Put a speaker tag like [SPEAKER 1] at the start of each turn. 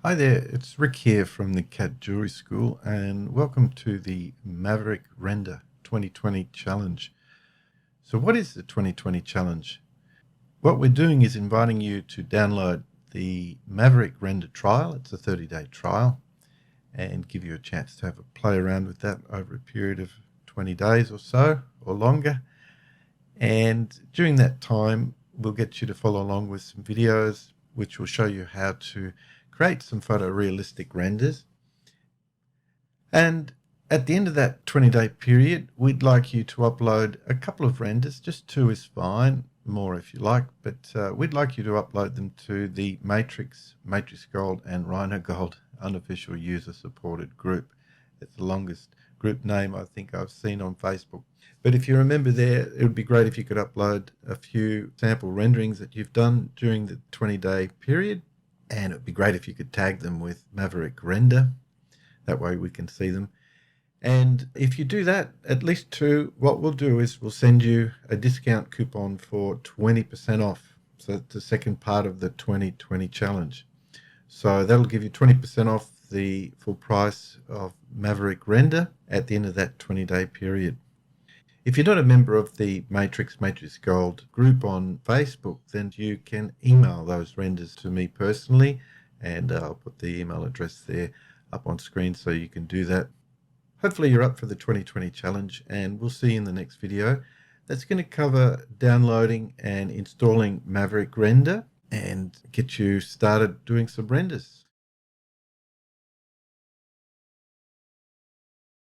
[SPEAKER 1] Hi there, it's Rick here from the CAD Jewelry School, and welcome to the Maverick Render 2020 Challenge. So what is the 2020 Challenge? What we're doing is inviting you to download the Maverick Render trial. It's a 30-day trial, and give you a chance to have a play around with that over a period of 20 days or so, or longer. And during that time, we'll get you to follow along with some videos which will show you how to create some photorealistic renders. And at the end of that 20-day period, we'd like you to upload a couple of renders. Just 2 is fine, more if you like, but we'd like you to upload them to the Matrix Gold, and Rhino Gold unofficial user supported group. It's the longest group name I think I've seen on Facebook. But if you remember there, it would be great if you could upload a few sample renderings that you've done during the 20-day period. And it would be great if you could tag them with Maverick Render. That way we can see them. And if you do that, at least 2, what we'll do is we'll send you a discount coupon for 20% off. So it's the second part of the 2020 challenge. So that'll give you 20% off the full price of Maverick Render at the end of that 20-day period. If you're not a member of the Matrix Gold group on Facebook, then you can email those renders to me personally, and I'll put the email address there up on screen so you can do that. Hopefully you're up for the 2020 challenge, and we'll see you in the next video. That's going to cover downloading and installing Maverick Render and get you started doing some renders.